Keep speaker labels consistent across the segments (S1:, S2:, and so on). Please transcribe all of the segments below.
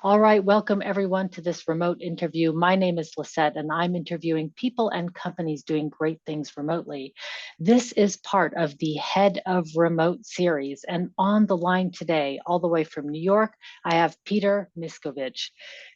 S1: All right, welcome everyone to this remote interview. My name is Lisette, and I'm interviewing people and companies doing great things remotely. This is part of the Head of Remote series, and on the line today, all the way from New York, I have Peter Miscovich.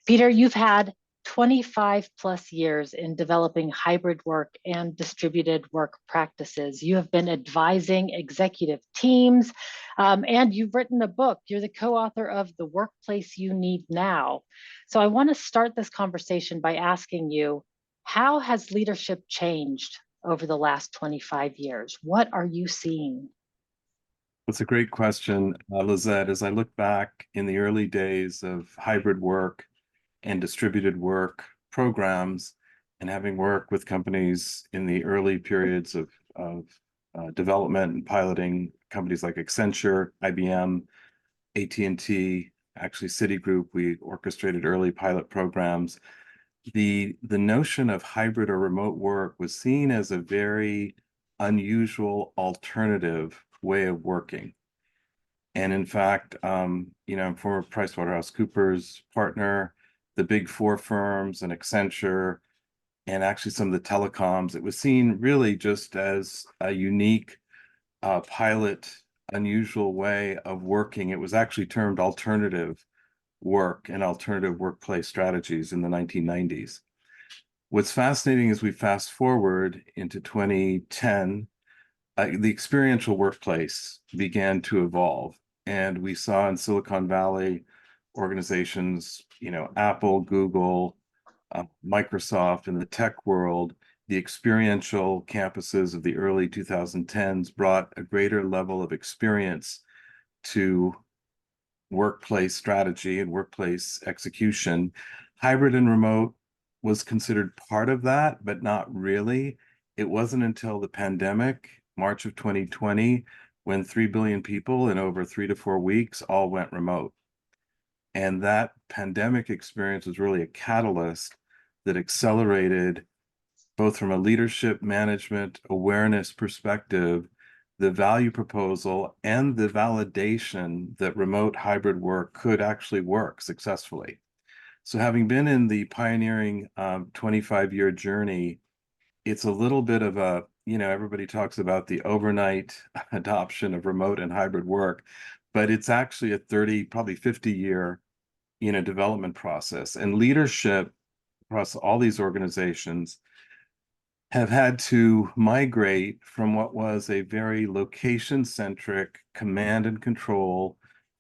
S1: Peter, you've had 25 plus years in developing hybrid work and distributed work practices. You have been advising executive teams, and you've written a book. You're the co-author of The Workplace You Need Now. So I want to start this conversation by asking you, how has leadership changed over the last 25 years? What are you seeing?
S2: That's a great question, Lizette. As I look back in the early days of hybrid work and distributed work programs, and having worked with companies in the early periods of development and piloting companies like Accenture, IBM, AT&T, actually Citigroup, we orchestrated early pilot programs. The notion of hybrid or remote work was seen as a very unusual alternative way of working. And in fact, I'm former PricewaterhouseCoopers partner, the big four firms and Accenture, and actually some of the telecoms. It was seen really just as a unique pilot, unusual way of working. It was actually termed alternative work and alternative workplace strategies in the 1990s. What's fascinating is we fast forward into 2010, the experiential workplace began to evolve. And we saw in Silicon Valley organizations, Apple, Google, Microsoft, in the tech world, the experiential campuses of the early 2010s brought a greater level of experience to workplace strategy and workplace execution. Hybrid and remote was considered part of that, but not really. It wasn't until the pandemic, March of 2020, when 3 billion people in over 3 to 4 weeks all went remote. And that pandemic experience was really a catalyst that accelerated, both from a leadership management awareness perspective, the value proposal and the validation that remote hybrid work could actually work successfully. So having been in the pioneering 25-year journey, it's a little bit of a, everybody talks about the overnight adoption of remote and hybrid work, but it's actually a 30, probably 50-year, development process. And leadership across all these organizations have had to migrate from what was a very location-centric command and control,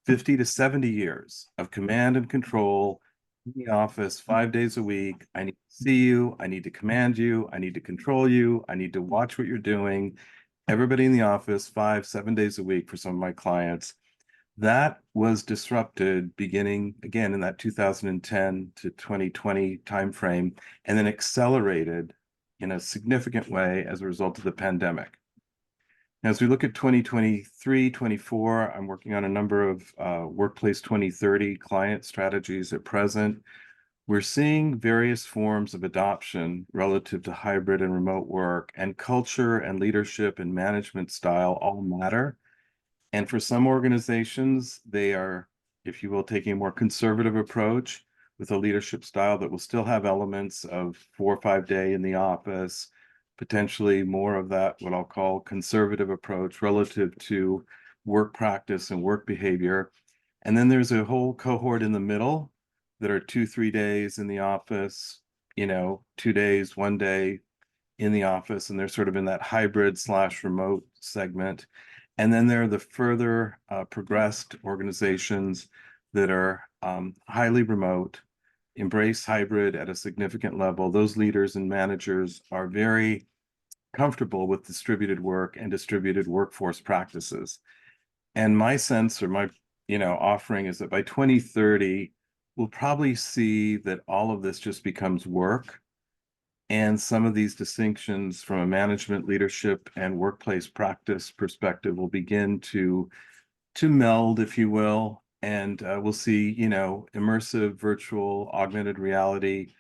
S2: 50 to 70 years of command and control in the office 5 days a week. I need to see you, I need to command you, I need to control you, I need to watch what you're doing. Everybody in the office 5, 7 days a week for some of my clients. That was disrupted beginning again in that 2010 to 2020 timeframe, and then accelerated in a significant way as a result of the pandemic. Now, as we look at 2023, 24, I'm working on a number of Workplace 2030 client strategies at present. We're seeing various forms of adoption relative to hybrid and remote work, and culture and leadership and management style all matter. And for some organizations, they are, if you will, taking a more conservative approach with a leadership style that will still have elements of 4 or 5 day in the office, potentially more of that, what I'll call conservative approach relative to work practice and work behavior. And then there's a whole cohort in the middle that are 2, 3 days in the office, 2 days, 1 day in the office, and they're sort of in that hybrid/remote segment. And then there are the further progressed organizations that are highly remote, embrace hybrid at a significant level. Those leaders and managers are very comfortable with distributed work and distributed workforce practices. And my sense, or my offering, is that by 2030, we'll probably see that all of this just becomes work. And some of these distinctions from a management, leadership, and workplace practice perspective will begin to meld, if you will. And we'll see, immersive, virtual, augmented reality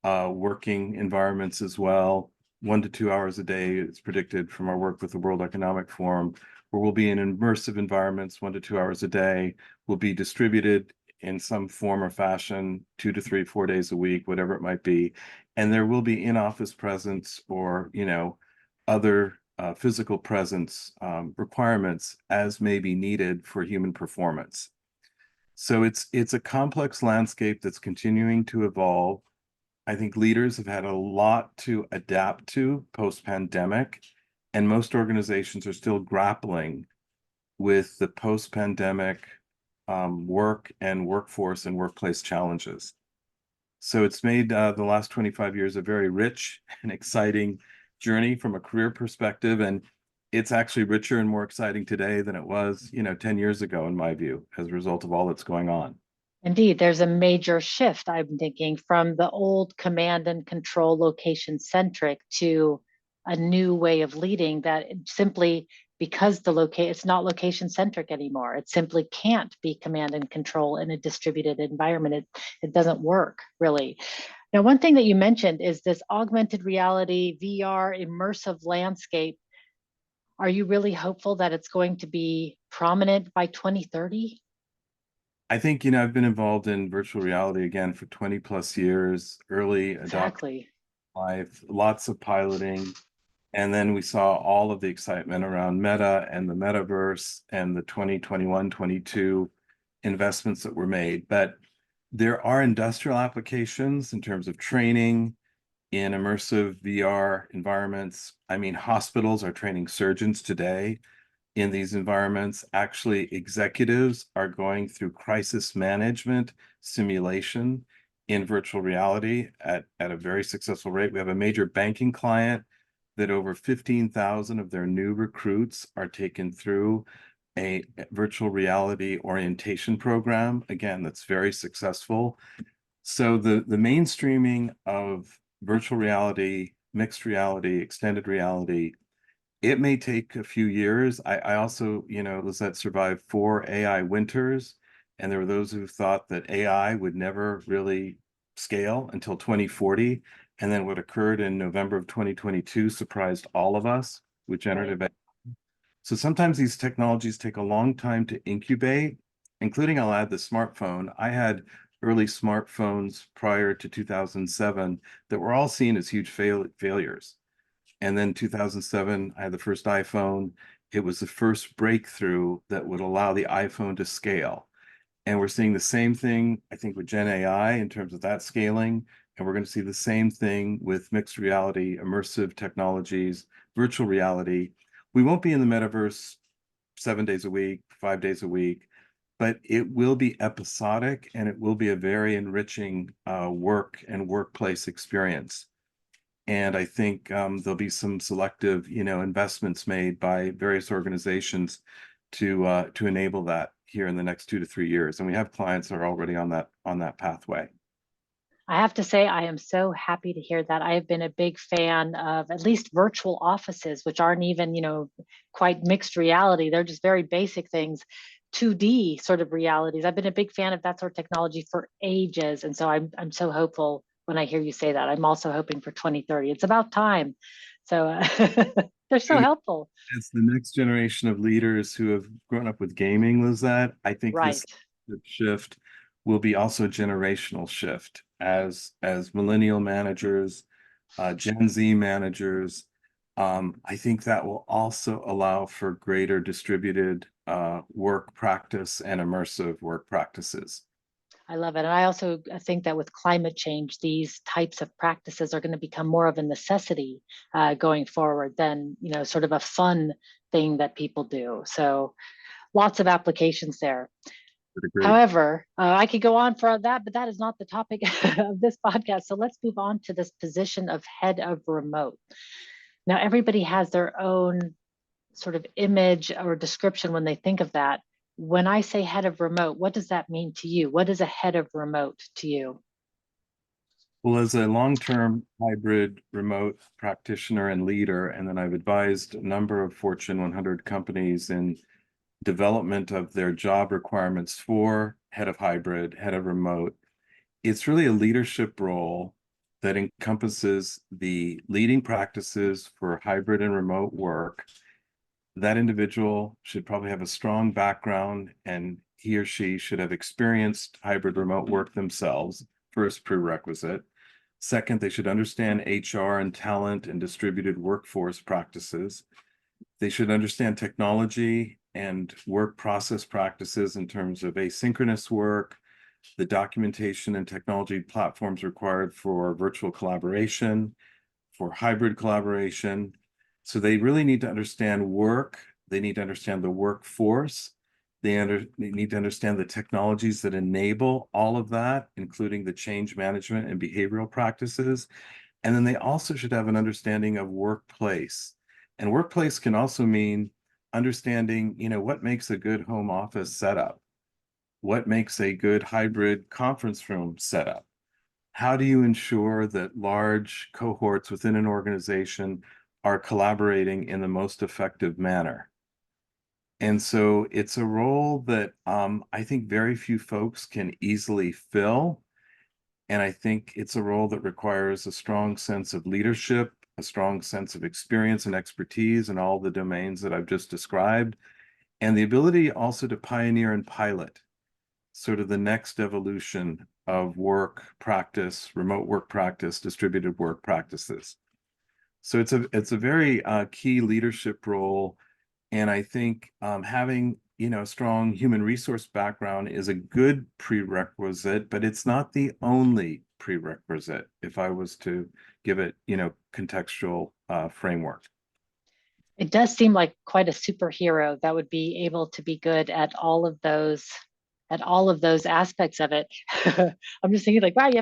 S2: working environments as well. 1 to 2 hours a day is predicted from our work with the World Economic Forum, where we'll be in immersive environments 1 to 2 hours a day. We'll be distributed in some form or fashion, 2 to 3, 4 days a week, whatever it might be. And there will be in-office presence or, other physical presence requirements as may be needed for human performance. So it's a complex landscape that's continuing to evolve. I think leaders have had a lot to adapt to post-pandemic, and most organizations are still grappling with the post-pandemic work and workforce and workplace challenges. So it's made the last 25 years a very rich and exciting journey from a career perspective, and it's actually richer and more exciting today than it was, 10 years ago, in my view, as a result of all that's going on.
S1: Indeed, there's a major shift, I'm thinking, from the old command and control location centric to a new way of leading that simply because it's not location centric anymore. It simply can't be command and control in a distributed environment. It doesn't work really. Now, one thing that you mentioned is this augmented reality, VR, immersive landscape. Are you really hopeful that it's going to be prominent by 2030?
S2: I think, I've been involved in virtual reality again for 20 plus years, early adopter
S1: Exactly.
S2: life, lots of piloting. And then we saw all of the excitement around Meta and the metaverse and the 2021, 22 investments that were made. But there are industrial applications in terms of training in immersive VR environments. I mean, hospitals are training surgeons today in these environments. Actually, executives are going through crisis management simulation in virtual reality at a very successful rate. We have a major banking client that over 15,000 of their new recruits are taken through a virtual reality orientation program. Again, that's very successful. So the mainstreaming of virtual reality, mixed reality, extended reality, it may take a few years. I also, Lizette, survived 4 AI winters, and there were those who thought that AI would never really scale until 2040. And then what occurred in November of 2022 surprised all of us with
S1: Right.
S2: generative AI. So sometimes these technologies take a long time to incubate, including, I'll add, the smartphone. I had early smartphones prior to 2007 that were all seen as huge failures. And then 2007, I had the first iPhone. It was the first breakthrough that would allow the iPhone to scale. And we're seeing the same thing, I think, with Gen AI in terms of that scaling. And we're going to see the same thing with mixed reality, immersive technologies, virtual reality. We won't be in the metaverse 7 days a week, 5 days a week, but it will be episodic and it will be a very enriching work and workplace experience. And I think there'll be some selective, investments made by various organizations to enable that here in the next 2 to 3 years. And we have clients that are already on that pathway.
S1: I have to say, I am so happy to hear that. I have been a big fan of at least virtual offices, which aren't even, quite mixed reality. They're just very basic things, 2D sort of realities. I've been a big fan of that sort of technology for ages. And so I'm so hopeful when I hear you say that. I'm also hoping for 2030. It's about time. So they're so helpful.
S2: As the next generation of leaders who have grown up with gaming, Lizette, I think this
S1: Right.
S2: shift will be also a generational shift as millennial managers, Gen Z managers. I think that will also allow for greater distributed work practice and immersive work practices.
S1: I love it. And I also think that with climate change, these types of practices are going to become more of a necessity going forward than, sort of a fun thing that people do. So lots of applications there.
S2: Would agree.
S1: However, I could go on for that, but that is not the topic of this podcast. So let's move on to this position of head of remote. Now, everybody has their own sort of image or description when they think of that. When I say head of remote, what does that mean to you? What is a head of remote to you?
S2: Well, as a long-term hybrid remote practitioner and leader, and then I've advised a number of Fortune 100 companies in development of their job requirements for head of hybrid, head of remote. It's really a leadership role that encompasses the leading practices for hybrid and remote work. That individual should probably have a strong background and he or she should have experienced hybrid remote work themselves, first prerequisite. Second, they should understand HR and talent and distributed workforce practices. They should understand technology and work process practices in terms of asynchronous work, the documentation and technology platforms required for virtual collaboration, for hybrid collaboration. So they really need to understand work. They need to understand the workforce. They need to understand the technologies that enable all of that, including the change management and behavioral practices. And then they also should have an understanding of workplace. And workplace can also mean understanding, what makes a good home office setup? What makes a good hybrid conference room setup? How do you ensure that large cohorts within an organization are collaborating in the most effective manner? And so it's a role that I think very few folks can easily fill. And I think it's a role that requires a strong sense of leadership, a strong sense of experience and expertise in all the domains that I've just described, and the ability also to pioneer and pilot sort of the next evolution of work practice, remote work practice, distributed work practices. So it's a very key leadership role, and I think having a strong human resource background is a good prerequisite, but it's not the only prerequisite. If I was to give it contextual framework.
S1: It does seem like quite a superhero that would be able to be good at all of those aspects of it. I'm just thinking like, wow, you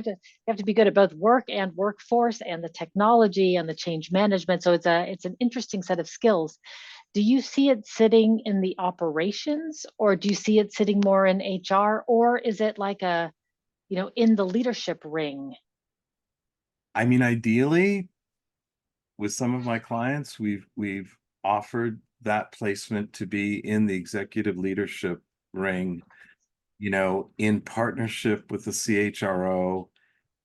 S1: have to be good at both work and workforce and the technology and the change management. So it's an interesting set of skills. Do you see it sitting in the operations, or do you see it sitting more in HR, or is it like in the leadership ring?
S2: I mean, ideally, with some of my clients, we've offered that placement to be in the executive leadership ring, in partnership with the CHRO,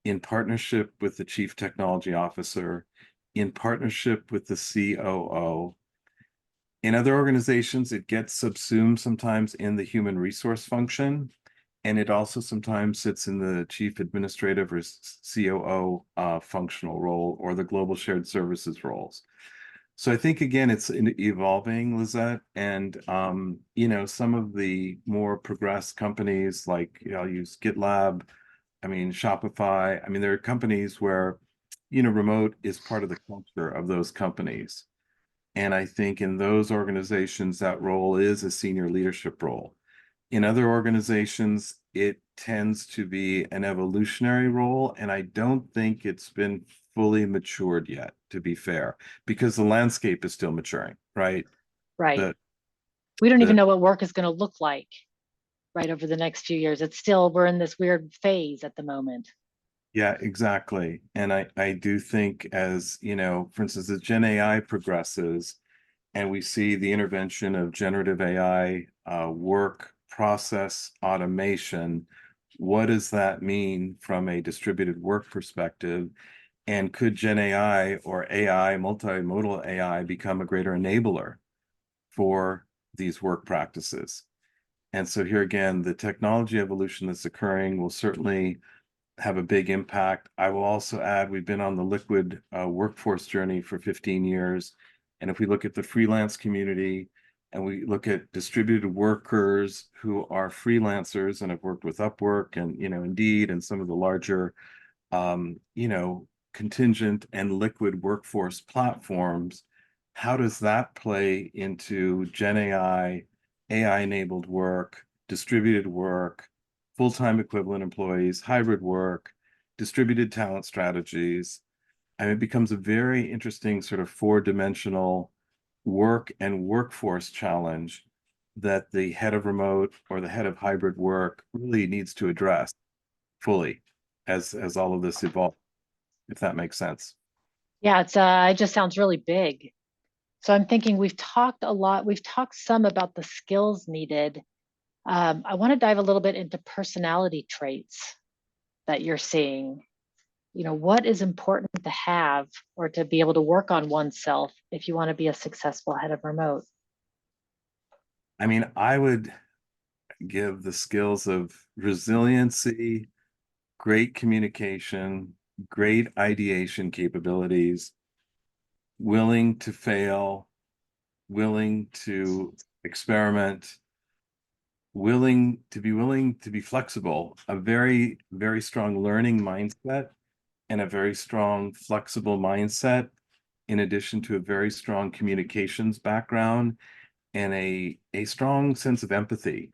S2: in partnership with the chief technology officer, in partnership with the COO. In other organizations, it gets subsumed sometimes in the human resource function, and it also sometimes sits in the chief administrative or COO functional role or the global shared services roles. So I think again, it's evolving, Lizette, and some of the more progressed companies like I'll use GitLab, I mean Shopify. I mean, there are companies where remote is part of the culture of those companies. And I think in those organizations, that role is a senior leadership role. In other organizations, it tends to be an evolutionary role, and I don't think it's been fully matured yet, to be fair, because the landscape is still maturing, right?
S1: Right.
S2: The
S1: We don't even
S2: the
S1: know what work is going to look like right over the next few years. We're in this weird phase at the moment.
S2: Yeah, exactly. And I do think as, for instance, as Gen AI progresses and we see the intervention of generative AI, work process automation, what does that mean from a distributed work perspective? And could Gen AI or AI, multimodal AI, become a greater enabler for these work practices? And so here again, the technology evolution that's occurring will certainly have a big impact. I will also add, we've been on the liquid workforce journey for 15 years. And if we look at the freelance community and we look at distributed workers who are freelancers and have worked with Upwork and, Indeed and some of the larger, um, you know, contingent and liquid workforce platforms, how does that play into Gen AI enabled work, distributed work, full-time equivalent employees, hybrid work, distributed talent strategies? And it becomes a very interesting sort of four-dimensional work and workforce challenge that the head of remote or the head of hybrid work really needs to address fully as all of this evolves, if that makes sense.
S1: Yeah, it just sounds really big. So I'm thinking we've talked some about the skills needed. I want to dive a little bit into personality traits that you're seeing. What is important to have or to be able to work on oneself if you want to be a successful head of remote?
S2: I mean, I would, give the skills of resiliency, great communication, great ideation capabilities, willing to fail, willing to experiment, willing to be flexible, a very, very strong learning mindset and a very strong flexible mindset, in addition to a very strong communications background and a strong sense of empathy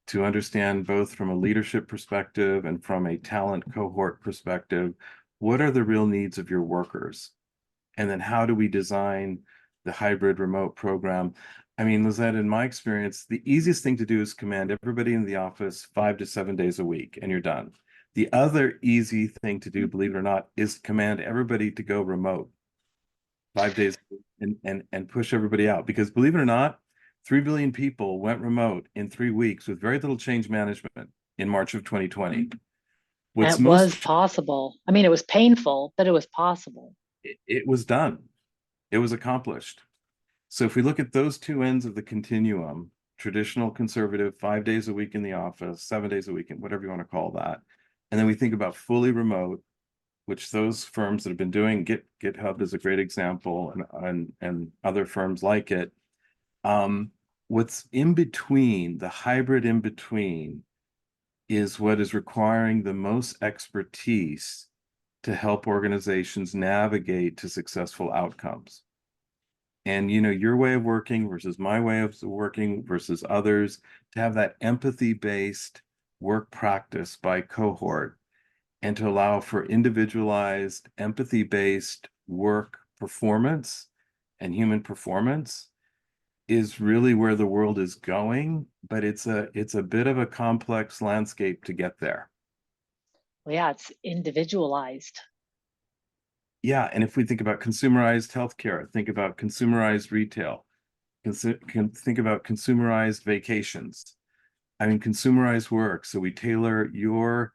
S2: to understand both from a leadership perspective and from a talent cohort perspective, what are the real needs of your workers? And then how do we design the hybrid remote program? I mean, Lizette, in my experience, the easiest thing to do is command everybody in the office 5 to 7 days a week, and you're done. The other easy thing to do, believe it or not, is command everybody to go remote 5 days and push everybody out. Because believe it or not, 3 billion people went remote in 3 weeks with very little change management in March of 2020.
S1: And
S2: What's
S1: it was
S2: most,
S1: possible. I mean, it was painful, but it was possible.
S2: it was done. It was accomplished. So if we look at those two ends of the continuum, traditional conservative, 5 days a week in the office, 7 days a week, and whatever you want to call that, and then we think about fully remote, which those firms that have been doing, GitHub is a great example, and other firms like it. What's in between, the hybrid in between, is what is requiring the most expertise to help organizations navigate to successful outcomes. And your way of working versus my way of working versus others, to have that empathy-based work practice by cohort and to allow for individualized empathy-based work performance and human performance is really where the world is going, but it's a bit of a complex landscape to get there.
S1: Well, yeah, it's individualized.
S2: Yeah, and if we think about consumerized healthcare, think about consumerized retail, can think about consumerized vacations. I mean, consumerized work. So we tailor your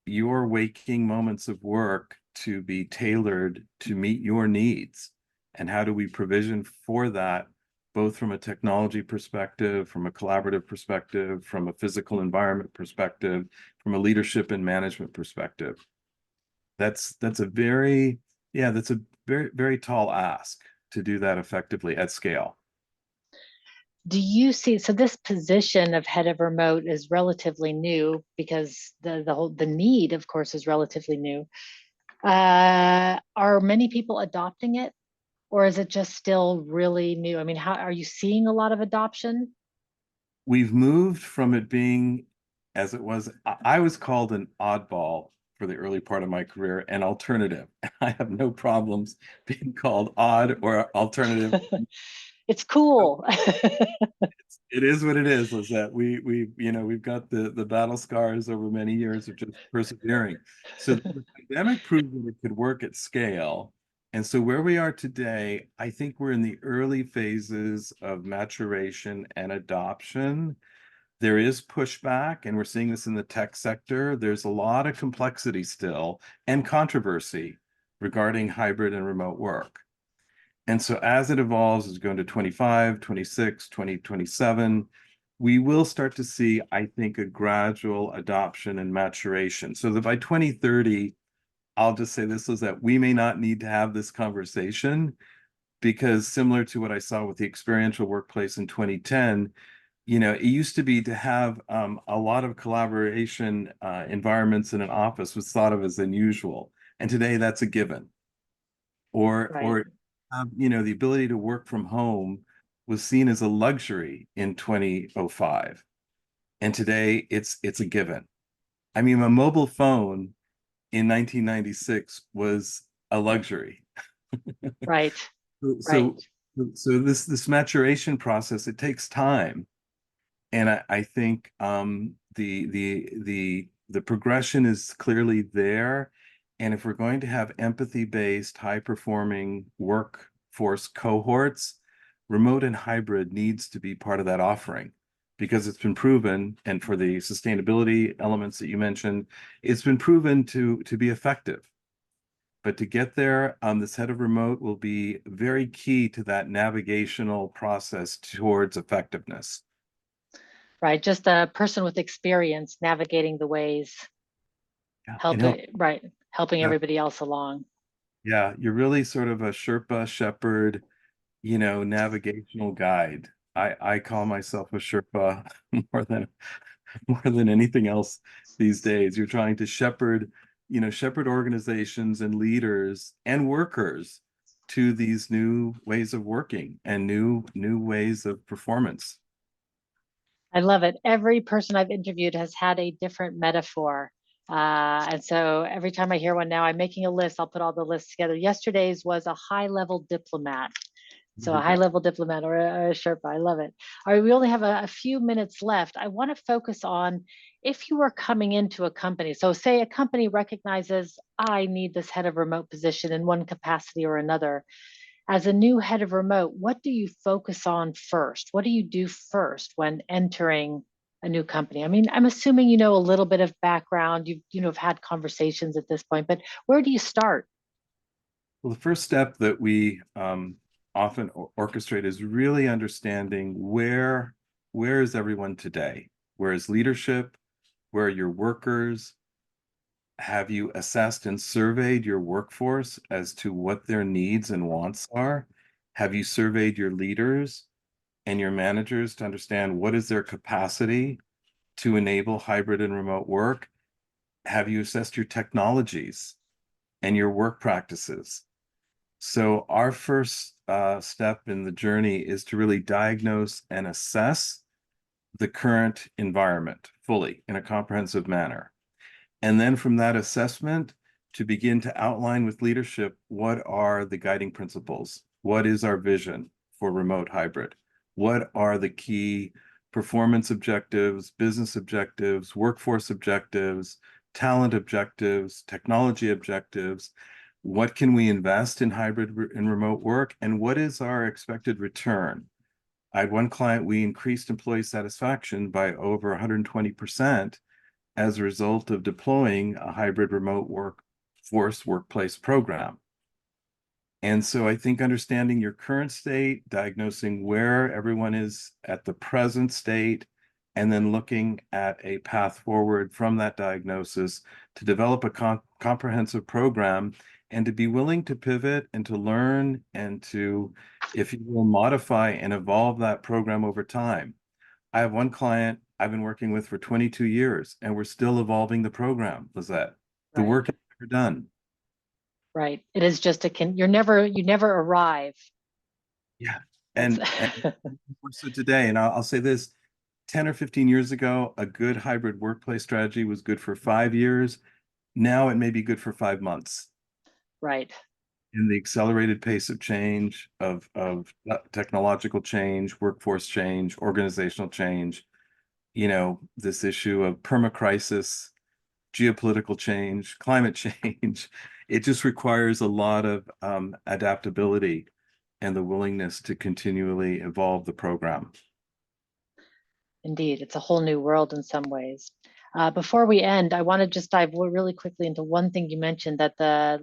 S2: waking moments of work to be tailored to meet your needs. And how do we provision for that, both from a technology perspective, from a collaborative perspective, from a physical environment perspective, from a leadership and management perspective? That's a very, yeah, that's a very, very tall ask to do that effectively at scale.
S1: Do you see, so this position of head of remote is relatively new because the need, of course, is relatively new. Are many people adopting it, or is it just still really new? I mean, how are you seeing a lot of adoption?
S2: We've moved from it being, as it was, I was called an oddball for the early part of my career, and alternative. I have no problems being called odd or alternative.
S1: It's cool.
S2: It is what it is, Lizette. We've got the battle scars over many years of just persevering. So the pandemic proved that it could work at scale. And so where we are today, I think we're in the early phases of maturation and adoption. There is pushback, and we're seeing this in the tech sector. There's a lot of complexity still and controversy regarding hybrid and remote work. And so as it evolves, as we go into 25, 26, 2027, we will start to see, I think, a gradual adoption and maturation. So that by 2030, I'll just say this, is that we may not need to have this conversation, because similar to what I saw with the experiential workplace in 2010, it used to be to have a lot of collaboration environments in an office was thought of as unusual. And today that's a given.
S1: Right.
S2: Or the ability to work from home was seen as a luxury in 2005. And today it's a given. I mean, a mobile phone in 1996 was a luxury.
S1: Right. Right.
S2: So so this maturation process, it takes time. And I think the progression is clearly there. And if we're going to have empathy-based, high-performing workforce cohorts, remote and hybrid needs to be part of that offering, because it's been proven, and for the sustainability elements that you mentioned, it's been proven to be effective. But to get there, this head of remote will be very key to that navigational process towards effectiveness.
S1: Right. Just a person with experience navigating the ways,
S2: Yeah, and help.
S1: helping, right, helping
S2: Yeah,
S1: everybody else along.
S2: yeah, you're really sort of a Sherpa shepherd, navigational guide. I call myself a Sherpa more than more than anything else these days. You're trying to shepherd organizations and leaders and workers to these new ways of working and new ways of performance.
S1: I love it. Every person I've interviewed has had a different metaphor. And so every time I hear one now, I'm making a list. I'll put all the lists together. Yesterday's was a high level diplomat. So a high
S2: Yeah.
S1: level diplomat or a Sherpa. I love it. All right, we only have a few minutes left. I want to focus on if you were coming into a company. So say a company recognizes I need this head of remote position in one capacity or another. As a new head of remote, what do you focus on first? What do you do first when entering a new company? I mean, I'm assuming you know a little bit of background. Have had conversations at this point, but where do you start?
S2: Well, the first step that we often orchestrate is really understanding where is everyone today? Where is leadership? Where are your workers? Have you assessed and surveyed your workforce as to what their needs and wants are? Have you surveyed your leaders and your managers to understand what is their capacity to enable hybrid and remote work? Have you assessed your technologies and your work practices? So our first step in the journey is to really diagnose and assess the current environment fully in a comprehensive manner. And then from that assessment, to begin to outline with leadership what are the guiding principles? What is our vision for remote hybrid? What are the key performance objectives, business objectives, workforce objectives, talent objectives, technology objectives? What can we invest in hybrid and remote work? And what is our expected return? I had one client, we increased employee satisfaction by over 120% as a result of deploying a hybrid remote workforce workplace program. And so I think understanding your current state, diagnosing where everyone is at the present state, and then looking at a path forward from that diagnosis to develop a comprehensive program and to be willing to pivot and to learn and to, if you will, modify and evolve that program over time. I have one client I've been working with for 22 years, and we're still evolving the program, Lizette. The
S1: Right,
S2: work is never done.
S1: right. It is just you never arrive.
S2: Yeah.
S1: That's
S2: And so today, and I'll say this, 10 or 15 years ago, a good hybrid workplace strategy was good for 5 years. Now it may be good for 5 months.
S1: right.
S2: In the accelerated pace of change, of technological change, workforce change, organizational change, this issue of permacrisis, geopolitical change, climate change, it just requires a lot of adaptability and the willingness to continually evolve the program.
S1: Indeed, it's a whole new world in some ways. Before we end, I want to just dive really quickly into one thing you mentioned that the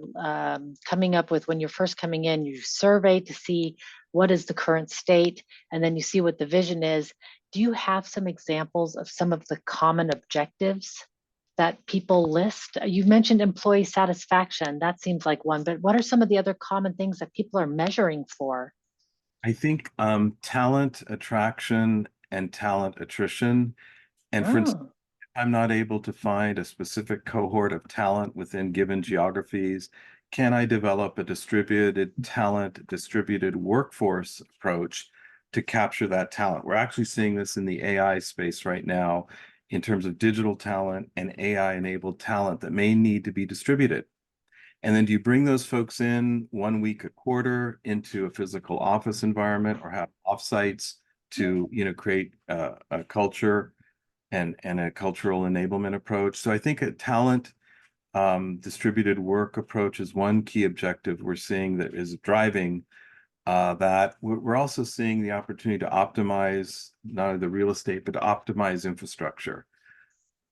S1: coming up with when you're first coming in, you survey to see what is the current state, and then you see what the vision is. Do you have some examples of some of the common objectives that people list? You mentioned employee satisfaction. That seems like one, but what are some of the other common things that people are measuring for?
S2: I think talent attraction and talent attrition. And for instance,
S1: Oh,
S2: I'm not able to find a specific cohort of talent within given geographies. Can I develop a distributed talent, distributed workforce approach to capture that talent? We're actually seeing this in the AI space right now in terms of digital talent and AI-enabled talent that may need to be distributed. And then do you bring those folks in 1 week a quarter into a physical office environment or have offsites to, create a culture and a cultural enablement approach? So I think a talent distributed work approach is one key objective we're seeing that is driving that. We're also seeing the opportunity to optimize not only the real estate, but to optimize infrastructure.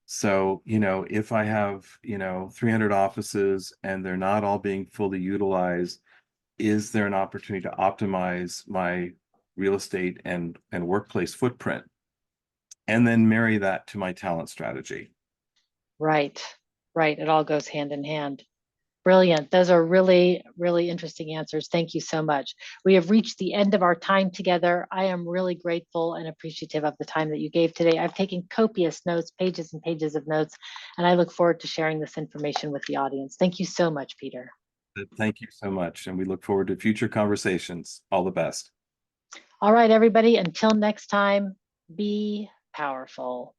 S2: So, if I have, 300 offices and they're not all being fully utilized, is there an opportunity to optimize my real estate and workplace footprint? and then marry that to my talent strategy.
S1: Right, right. It all goes hand in hand. Brilliant. Those are really, really interesting answers. Thank you so much. We have reached the end of our time together. I am really grateful and appreciative of the time that you gave today. I've taken copious notes, pages and pages of notes, and I look forward to sharing this information with the audience. Thank you so much, Peter.
S2: Thank you so much. And we look forward to future conversations. All the best.
S1: All right, everybody, until next time, be powerful.